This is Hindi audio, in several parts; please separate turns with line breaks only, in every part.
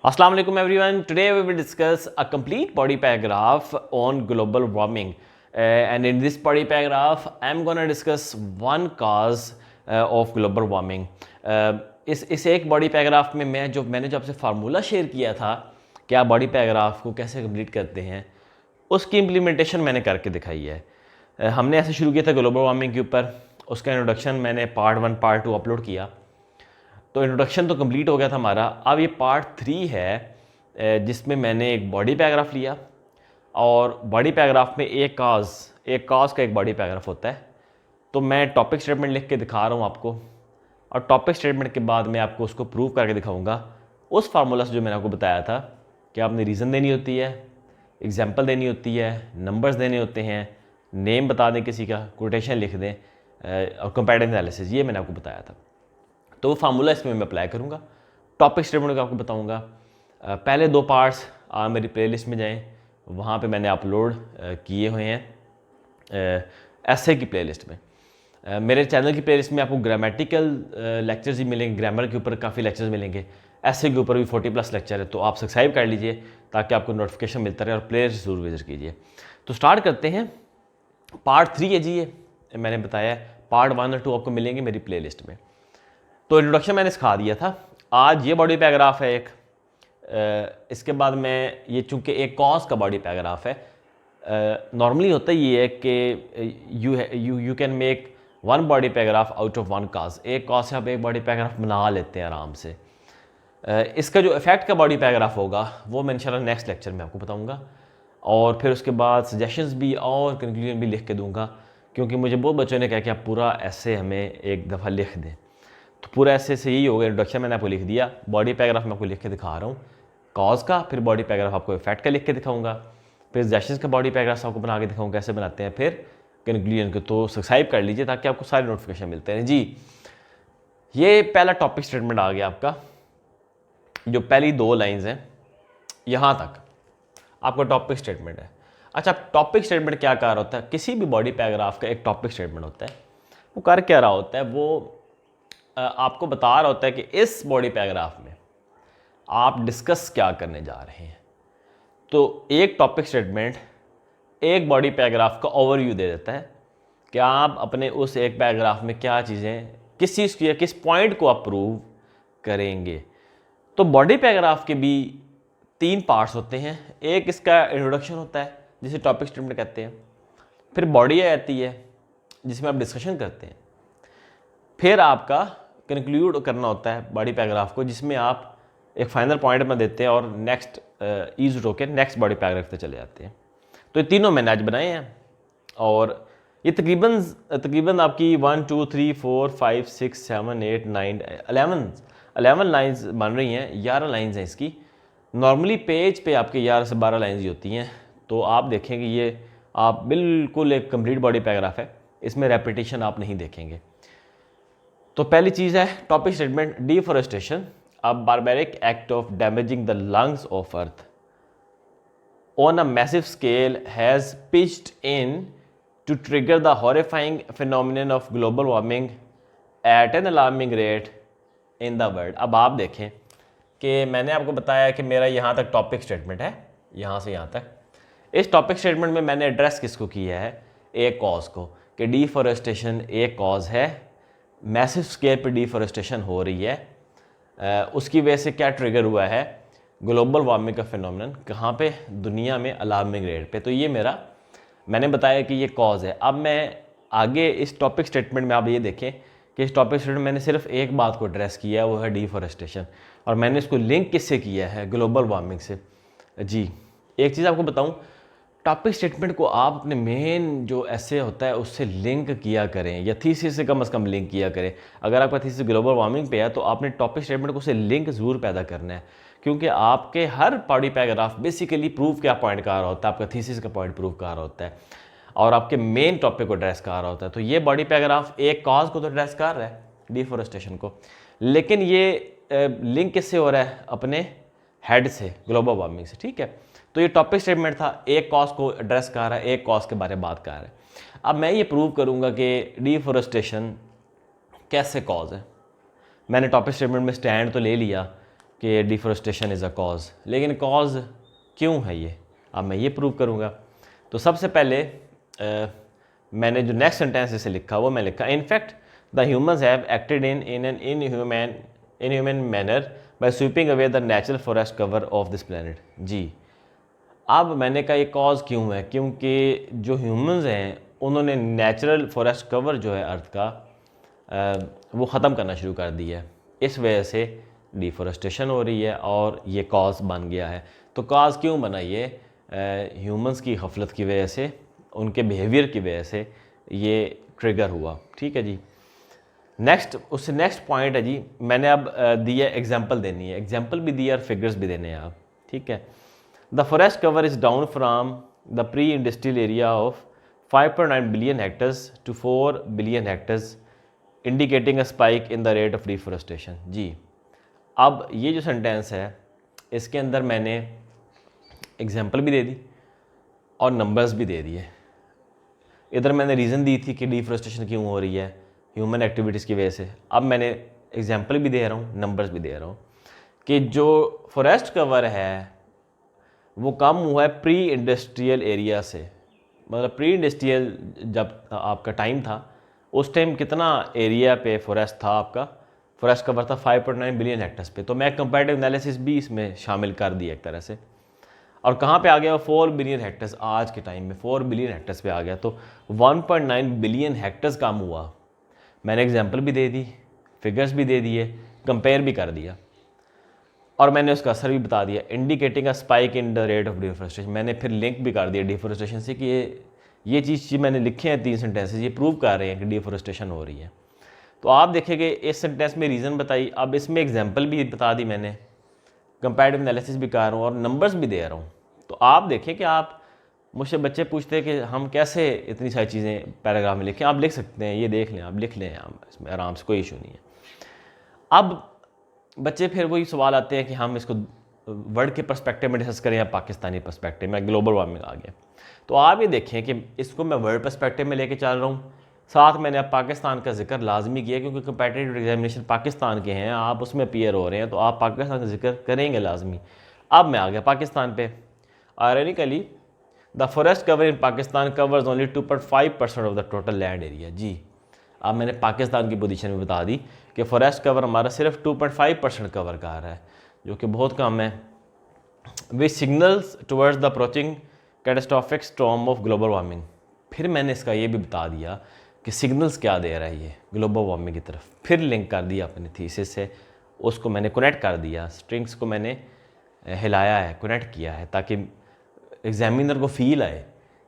Assalamu alaikum everyone. Today we will discuss a complete body paragraph on global warming. And in this body paragraph, I'm gonna discuss one cause of global warming. इस एक बॉडी पैराग्राफ में मैंने जो आपसे फार्मूला शेयर किया था कि आप बॉडी पैराग्राफ को कैसे कंप्लीट करते हैं, उसकी इम्प्लीमेंटेशन मैंने करके दिखाई है। हमने ऐसे शुरू किया था ग्लोबल वार्मिंग के ऊपर, उसका इंट्रोडक्शन मैंने पार्ट 1 पार्ट 2 अपलोड किया, तो इंट्रोडक्शन तो कंप्लीट हो गया था हमारा। अब ये पार्ट 3 है जिसमें मैंने एक बॉडी पैराग्राफ लिया और बॉडी पैराग्राफ में एक काज का एक बॉडी पैराग्राफ होता है। तो मैं टॉपिक स्टेटमेंट लिख के दिखा रहा हूँ आपको, और टॉपिक स्टेटमेंट के बाद मैं आपको उसको प्रूव करके दिखाऊंगा उस फार्मूला से जो मैंने आपको बताया था कि आपने रीज़न देनी होती है, एग्जाम्पल देनी होती है, नंबर्स देने होते हैं, नेम बता दें किसी का, कोटेशन लिख दें और कंपैरेटिव एनालिसिस, ये मैंने आपको बताया था। तो वो फार्मूला इसमें मैं अप्लाई करूँगा, टॉपिक स्टेटमेंट का आपको बताऊँगा। पहले 2 पार्ट्स आप मेरी प्लेलिस्ट में जाएं, वहाँ पे मैंने अपलोड किए हुए हैं एसे की प्लेलिस्ट में। मेरे चैनल की प्लेलिस्ट में आपको ग्रामेटिकल लेक्चर्स ही मिलेंगे, ग्रामर के ऊपर काफ़ी लेक्चर्स मिलेंगे, ऐसे के ऊपर भी 40+ लेक्चर है। तो आप सब्सक्राइब कर लीजिए ताकि आपको नोटिफिकेशन मिलता रहे, और प्लेलिस्ट ज़रूर विजिट कीजिए। तो स्टार्ट करते हैं। पार्ट 3 है जी, ये मैंने बताया, पार्ट 1 और 2 आपको मिलेंगे मेरी प्लेलिस्ट में। तो इंट्रोडक्शन मैंने सिखा दिया था। आज ये बॉडी पैराग्राफ है एक, इसके बाद मैं ये चूँकि एक कॉज का बॉडी पैराग्राफ है, नॉर्मली होता ये है कि you can make one body paragraph out of one cause. एक कॉज से आप एक बॉडी पैराग्राफ बना लेते हैं आराम से। इसका जो इफेक्ट का बॉडी पैराग्राफ होगा वो मैं इंशाल्लाह नेक्स्ट लेक्चर में आपको बताऊंगा, और फिर उसके बाद सजेशंस भी और कंक्लूजन भी लिख के दूंगा, क्योंकि मुझे बहुत बच्चों ने कहा कि आप पूरा ऐसे हमें एक दफ़ा लिख दें। तो पूरा ऐसे से यही होगा। इंट्रोडक्शन मैंने आपको लिख दिया, बॉडी पैराग्राफ मैं आपको लिख के दिखा रहा हूँ कॉज का, फिर बॉडी पैराग्राफ आपको इफेक्ट का लिख के दिखाऊंगा, फिर सजेशंस का बॉडी पैराग्राफ आपको बना के दिखाऊंगा कैसे बनाते हैं, फिर कंक्लूजन को। तो सब्सक्राइब कर लीजिए ताकि आपको सारे नोटिफिकेशन मिलते हैं जी। ये पहला टॉपिक स्टेटमेंट आ गया आपका, जो पहली 2 लाइन्स हैं यहाँ तक आपका टॉपिक स्टेटमेंट है। अच्छा, टॉपिक स्टेटमेंट क्या कर रहा होता है? किसी भी बॉडी पैराग्राफ का एक टॉपिक स्टेटमेंट होता है। वो कर क्या रहा होता है? वो आपको बता रहा होता है कि इस बॉडी पैराग्राफ में आप डिस्कस क्या करने जा रहे हैं। तो एक टॉपिक स्टेटमेंट एक बॉडी पैराग्राफ का ओवरव्यू दे देता है कि आप अपने उस एक पैराग्राफ में क्या चीज़ें, किस चीज़ की, किस पॉइंट को आप प्रूव करेंगे। तो बॉडी पैराग्राफ के भी 3 पार्ट्स होते हैं। एक इसका इंट्रोडक्शन होता है जिसे टॉपिक स्टेटमेंट कहते हैं, फिर बॉडी आती है जिसमें आप डिस्कशन करते हैं, फिर आपका कंक्लूड करना होता है बॉडी पैराग्राफ को, जिसमें आप एक फाइनल पॉइंट में देते हैं और नेक्स्ट ईज होकर नेक्स्ट बॉडी पैराग्राफ पे चले जाते हैं। तो ये तीनों मैंने आज बनाए हैं, और ये तकरीबन आपकी 1 2 3 4 5 6 7 8 9 11 लाइन्स बन रही हैं। 11 लाइन्स हैं इसकी। नॉर्मली पेज पे आपके 11 से 12 लाइन्स ही होती हैं। तो आप देखेंगे ये आप बिल्कुल एक कंप्लीट बॉडी पैराग्राफ है, इसमें रेपिटेशन आप नहीं देखेंगे। तो पहली चीज़ है topic statement, deforestation, a barbaric act of damaging the lungs of earth on a massive scale has pitched in to trigger the horrifying phenomenon of global warming at an alarming rate in the world. अब आप देखें कि मैंने आपको बताया कि मेरा यहाँ तक टॉपिक स्टेटमेंट है, यहाँ से यहाँ तक। इस टॉपिक स्टेटमेंट में मैंने एड्रेस किसको किया है? एक कॉज को, कि डिफॉरेस्टेशन एक कॉज है, मैसिव स्केल पे डिफॉरेस्टेशन हो रही है। उसकी वजह से क्या ट्रिगर हुआ है? ग्लोबल वार्मिंग का फिनोमिनन, कहाँ पे? दुनिया में अलार्मिंग रेट पे। तो ये मैंने बताया कि ये कॉज है। अब मैं आगे इस टॉपिक स्टेटमेंट में आप ये देखें कि इस टॉपिक स्टेटमेंट में मैंने सिर्फ एक बात को एड्रेस किया है, वो है डिफॉरेस्टेशन, और मैंने इसको लिंक किससे किया है? ग्लोबल वार्मिंग से जी। एक चीज़ आपको बताऊँ, टॉपिक स्टेटमेंट को आप अपने मेन जो ऐसे होता है उससे लिंक किया करें, या थीसिस से कम से कम लिंक किया करें। अगर आपका थीसिस ग्लोबल वार्मिंग पे है तो आपने टॉपिक स्टेटमेंट को उससे लिंक ज़रूर पैदा करना है, क्योंकि आपके हर बॉडी पैराग्राफ बेसिकली प्रूव क्या पॉइंट कर रहा होता है, आपका थीसिस का पॉइंट प्रूव कर रहा होता है, और आपके मेन टॉपिक को एड्रेस कर रहा होता है। तो ये बॉडी पैराग्राफ एक कॉज को तो एड्रेस कर रहा है, डिफॉरेस्टेशन को, लेकिन ये लिंक किससे हो रहा है? अपने हेड से, ग्लोबल वार्मिंग से। ठीक है, तो ये टॉपिक स्टेटमेंट था, एक कॉज को एड्रेस कर रहा है, एक कॉज के बारे में बात कर रहा है। अब मैं ये प्रूव करूंगा कि डिफॉरेस्टेशन कैसे कॉज है। मैंने टॉपिक स्टेटमेंट में स्टैंड तो ले लिया कि डिफॉरेस्टेशन इज़ अ कॉज, लेकिन कॉज क्यों है ये, अब मैं ये प्रूव करूँगा। तो सबसे पहले मैंने जो नेक्स्ट सेंटेंस इसे लिखा वो मैं लिखा, in fact the humans have acted in an inhuman manner by sweeping away the natural forest cover of this planet. जी, अब मैंने कहा ये कॉज क्यों है, क्योंकि जो ह्यूमंस हैं उन्होंने नेचुरल फॉरेस्ट कवर जो है अर्थ का वो ख़त्म करना शुरू कर दिया है, इस वजह से डिफॉरेस्टेशन हो रही है और ये कॉज बन गया है। तो कॉज क्यों बना, ये ह्यूमंस की गफलत की वजह से, उनके बिहेवियर की वजह से ये ट्रिगर हुआ। ठीक है जी। नेक्स्ट, उससे नेक्स्ट पॉइंट है जी, मैंने अब दिया एग्जांपल देनी है, एग्जांपल भी दिया और फिगर्स भी देने हैं आप। ठीक है, the forest cover is down from the pre industrial area of 5.9 billion hectares to 4 billion hectares, indicating a spike in the rate of deforestation. जी, अब ये जो सेंटेंस है इसके अंदर मैंने एग्जांपल भी दे दी और नंबर्स भी दे दिए। इधर मैंने रीज़न दी थी कि डिफॉरेस्टेशन क्यों हो रही है, ह्यूमन एक्टिविटीज़ की वजह से। अब मैंने एग्जांपल भी दे रहा हूँ, नंबर्स भी दे रहा हूँ कि जो फॉरेस्ट कवर है वो कम हुआ है प्री इंडस्ट्रियल एरिया से। मतलब प्री इंडस्ट्रियल जब आपका टाइम था उस टाइम कितना एरिया पे फॉरेस्ट था, आपका फॉरेस्ट कवर था 5.9 बिलियन हेक्टर्स पे। तो मैं कंपैरेटिव एनालिसिस भी इसमें शामिल कर दिया एक तरह से। और कहाँ पे आ गया, 4 बिलियन हेक्टर्स, आज के टाइम में 4 बिलियन हेक्टर्स पे आ गया। तो 1.9 बिलियन हेक्टर्स कम हुआ। मैंने एग्जांपल भी दे दी, फिगर्स भी दे दिए, कंपेयर भी कर दिया और मैंने उसका असर भी बता दिया, indicating a spike in the rate of deforestation. मैंने फिर लिंक भी कर दिया डिफॉरेस्टेशन से कि ये चीज़ मैंने लिखे हैं 3 सेंटेंसेस, ये प्रूव कर रहे हैं कि डिफॉरेस्टेशन हो रही है। तो आप देखेंगे इस सेंटेंस में रीज़न बताई, अब इसमें एग्जांपल भी बता दी मैंने, कंपैरेटिव एनालिसिस भी कर रहा हूँ और नंबर्स भी दे रहा हूँ। तो आप देखें कि आप, मुझसे बच्चे पूछते हैं कि हम कैसे इतनी सारी चीज़ें पैराग्राफ में लिखें, आप लिख सकते हैं, ये देख लें, आप लिख लें, आप इसमें आराम से, कोई इशू नहीं है। अब बच्चे फिर वही सवाल आते हैं कि हम इसको वर्ल्ड के पर्सपेक्टिव में डिस्कस करें या पाकिस्तानी पर्सपेक्टिव में, ग्लोबल वार्मिंग आ गया। तो आप ये देखें कि इसको मैं वर्ल्ड पर्सपेक्टिव में लेके चल रहा हूँ, साथ मैंने अब पाकिस्तान का जिक्र लाजमी किया क्योंकि कंपेटिटिव एग्जामिनेशन पाकिस्तान के हैं, आप उसमें अपीयर हो रहे हैं तो आप पाकिस्तान का जिक्र करेंगे लाजमी। अब मैं आ गया पाकिस्तान पे। Ironically the forest cover in Pakistan covers only 2.5% of the total land area. जी, अब मैंने पाकिस्तान की पोजीशन में बता दी कि फॉरेस्ट कवर हमारा सिर्फ 2.5% कवर कर रहा है, जो कि बहुत कम है। Which signals towards the approaching catastrophic storm of global warming. फिर मैंने इसका ये भी बता दिया कि सिग्नल्स क्या दे रहा है ये ग्लोबल वार्मिंग की तरफ, फिर लिंक कर दिया अपने थीसिस से, उसको मैंने कनेक्ट कर दिया, स्ट्रिंग्स को मैंने हिलाया है, कनेक्ट किया है, ताकि एग्जामिनर को फील आए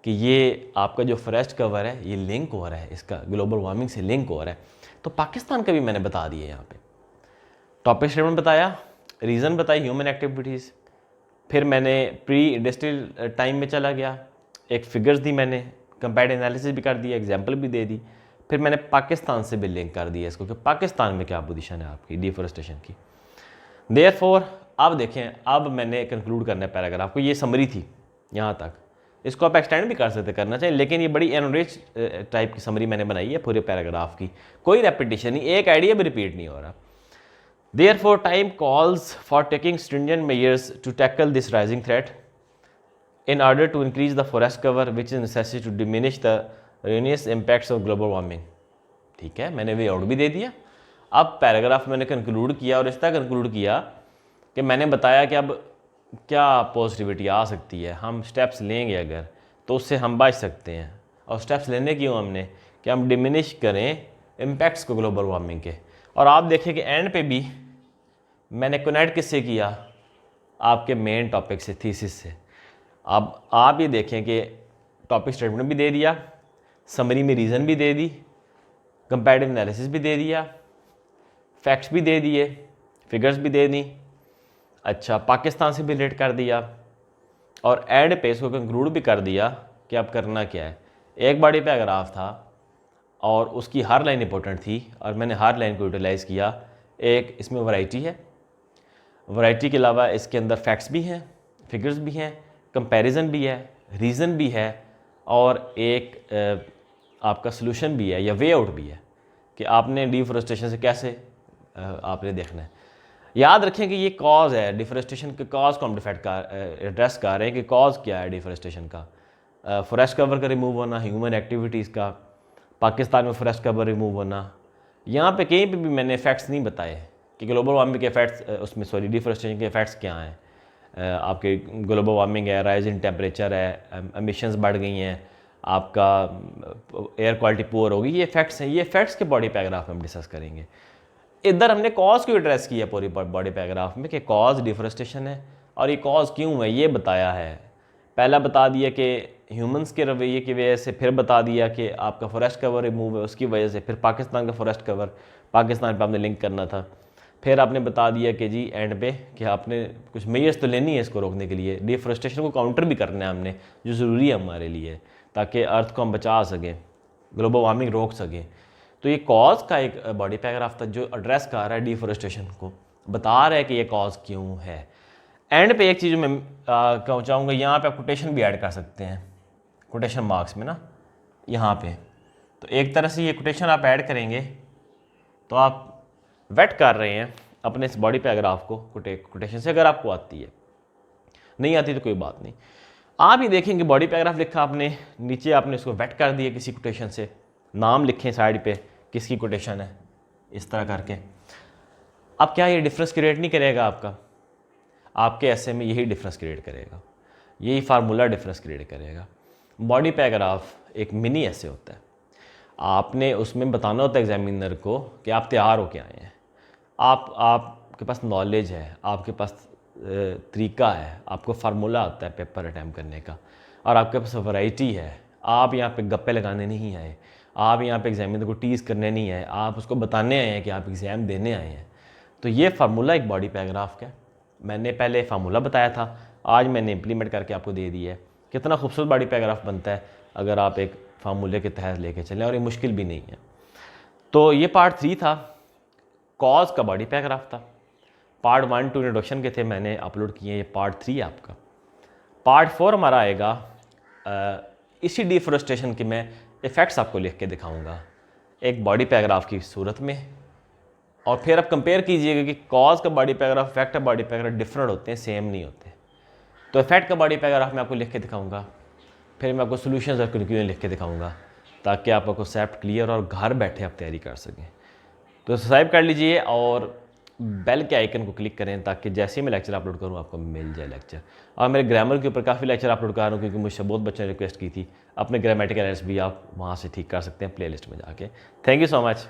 कि ये आपका जो फॉरेस्ट कवर है ये लिंक हो रहा है, इसका ग्लोबल वार्मिंग से लिंक हो रहा है। तो पाकिस्तान का भी मैंने बता दिया यहाँ पे, टॉपिक स्टेटमेंट बताया, रीज़न बताई ह्यूमन एक्टिविटीज़, फिर मैंने प्री इंडस्ट्रियल टाइम में चला गया, एक फिगर्स दी मैंने, कंपैरेटिव एनालिसिस भी कर दिया, एग्जांपल भी दे दी, फिर मैंने पाकिस्तान से भी लिंक कर दिया इसको कि पाकिस्तान में क्या पोजीशन है आपकी डिफॉरेस्टेशन की। देयरफॉर अब देखें, अब मैंने कंक्लूड करना है पैराग्राफ को, ये समरी थी यहाँ तक, इसको आप एक्सटेंड भी कर सकते करना चाहिए, लेकिन ये बड़ी एनरिच टाइप की समरी मैंने बनाई है पूरे पैराग्राफ की, कोई रेपिटेशन नहीं, एक आइडिया भी रिपीट नहीं हो रहा। Therefore, time calls for taking stringent measures to tackle this rising threat in order to increase the forest cover, which is necessary to diminish the ruinous impacts of global warming. ठीक है, मैंने वे आउट भी दे दिया। अब पैराग्राफ मैंने कंक्लूड किया और इस तरह कंक्लूड किया कि मैंने बताया कि अब क्या पॉजिटिविटी आ सकती है, हम स्टेप्स लेंगे अगर तो उससे हम बच सकते हैं। और स्टेप्स लेने क्यों हमने, कि हम डिमिनिश करें इम्पैक्ट्स को ग्लोबल वार्मिंग के। और आप देखें कि एंड पे भी मैंने कनेक्ट किससे किया, आपके मेन टॉपिक से, थीसिस से। अब आप ये देखें कि टॉपिक स्टेटमेंट भी दे दिया, समरी में रीज़न भी दे दी, कंपैरेटिव एनालिसिस भी दे दिया, फैक्ट्स भी दे दिए, फिगर्स भी दे दी, अच्छा पाकिस्तान से भी रिलेट कर दिया, और एंड पे इसको कंक्लूड भी कर दिया कि अब करना क्या है। एक बॉडी पैराग्राफ था और उसकी हर लाइन इंपॉर्टेंट थी और मैंने हर लाइन को यूटिलाइज़ किया। एक इसमें वैरायटी है, वैरायटी के अलावा इसके अंदर फैक्ट्स भी हैं, फिगर्स भी हैं, कंपैरिजन भी है, रीज़न भी है, और एक आपका सलूशन भी है या वे आउट भी है कि आपने डिफॉरेस्टेशन से कैसे आपने देखना है। याद रखें कि ये कॉज है डिफॉरेस्टेशन के, कॉज को हम एड्रेस कर रहे हैं कि कॉज क्या है डिफॉरेस्टेशन का। फॉरेस्ट कवर का रिमूव होना, ह्यूमन एक्टिविटीज़ का, पाकिस्तान में फॉरेस्ट कवर रिमूव होना। यहाँ पे कहीं पे भी मैंने इफेक्ट्स नहीं बताए कि ग्लोबल वार्मिंग के इफेक्ट्स, उसमें सॉरी डिफॉरेस्टेशन के इफेक्ट्स क्या हैं। आपके ग्लोबल वार्मिंग है, राइज इन टेम्परेचर है, एमिशंस बढ़ गई हैं, आपका एयर क्वालिटी पुअर होगी, ये इफेक्ट्स हैं। ये इफेक्ट्स के बॉडी पैराग्राफ में हम डिस्कस करेंगे। इधर हमने कॉज को एड्रेस किया पूरी बॉडी पैराग्राफ में कि कॉज डिफॉरेस्टेशन है और ये कॉज क्यों है ये बताया है। पहला बता दिया कि ह्यूमंस के रवैये की वजह से, फिर बता दिया कि आपका फॉरेस्ट कवर रिमूव है उसकी वजह से, फिर पाकिस्तान का फॉरेस्ट कवर, पाकिस्तान पे आपने लिंक करना था, फिर आपने बता दिया कि जी एंड पे कि आपने कुछ मेजर्स तो लेनी है इसको रोकने के लिए, डिफॉरेस्टेशन को काउंटर भी करना है हमने, जो ज़रूरी है हमारे लिए ताकि अर्थ को हम बचा सकें, ग्लोबल वार्मिंग रोक सकें। तो ये कॉज का एक बॉडी पैराग्राफ था जो एड्रेस कर रहा है डिफॉरेस्टेशन को, बता रहा है कि ये कॉज क्यों है। एंड पे एक चीज़ मैं कहना चाहूँगा, यहाँ पे आप कोटेशन भी ऐड कर सकते हैं, कोटेशन मार्क्स में ना यहाँ पे। तो एक तरह से ये कोटेशन आप ऐड करेंगे तो आप वेट कर रहे हैं अपने इस बॉडी पैराग्राफ को कोटेशन से। अगर आपको आती है, नहीं आती तो कोई बात नहीं, आप ही देखेंगे बॉडी पैराग्राफ लिखा आपने, नीचे आपने इसको वेट कर दिया किसी कोटेशन से, नाम लिखें साइड पे किसकी कोटेशन है, इस तरह करके। अब क्या ये डिफरेंस क्रिएट नहीं करेगा आपके ऐसे में? यही डिफरेंस क्रिएट करेगा, यही फार्मूला डिफरेंस क्रिएट करेगा। बॉडी पैराग्राफ एक मिनी ऐसे होता है, आपने उसमें बताना होता है एग्जामिनर को कि आप तैयार हो के आए हैं, आपके पास नॉलेज है, आपके पास तरीका है, आपको फार्मूला आता है पेपर अटैम्प्ट करने का, और आपके पास वैरायटी है। आप यहाँ पे गप्पे लगाने नहीं आए, आप यहाँ पे एग्जामिनर को टीज़ करने नहीं आए, आप उसको बताने आए हैं कि आप एग्ज़ाम देने आए हैं। तो ये फार्मूला एक बॉडी पैराग्राफ का, मैंने पहले फार्मूला बताया था, आज मैंने इम्प्लीमेंट करके आपको दे दिया है। कितना खूबसूरत बॉडी पैराग्राफ बनता है अगर आप एक फार्मूले के तहत लेके चलें, और ये मुश्किल भी नहीं है। तो ये पार्ट 3 था, कॉज का बॉडी पैराग्राफ था। पार्ट 1 2 इंट्रोडक्शन के थे, मैंने अपलोड किए, ये पार्ट 3 है आपका। पार्ट 4 हमारा आएगा, इसी डिफॉरेस्टेशन के मैं इफ़ेक्ट्स आपको लिख के दिखाऊंगा एक बॉडी पैराग्राफ की सूरत में, और फिर आप कंपेयर कीजिएगा कि कॉज का बॉडी पैराग्राफ, इफेक्ट का बॉडी पैराग्राफ डिफरेंट होते हैं, सेम नहीं होते। तो इफेक्ट का बॉडी पैराग्राफ मैं आपको लिख के दिखाऊंगा, फिर मैं आपको सोल्यूशंस और कंक्लूजन लिख के दिखाऊंगा, ताकि आपका कॉन्सेप्ट क्लियर और घर बैठे आप तैयारी कर सकें। तो सब्सक्राइब कर लीजिए और बेल के आइकन को क्लिक करें ताकि जैसे ही मैं लेक्चर अपलोड करूं आपको मिल जाए लेक्चर। और मेरे ग्रामर के ऊपर काफ़ी लेक्चर अपलोड कर रहा हूँ, क्योंकि मुझसे बहुत बच्चों ने रिक्वेस्ट की थी। अपने ग्रामेटिकल एरर्स भी आप वहाँ से ठीक कर सकते हैं प्लेलिस्ट में जाके। Thank you so much.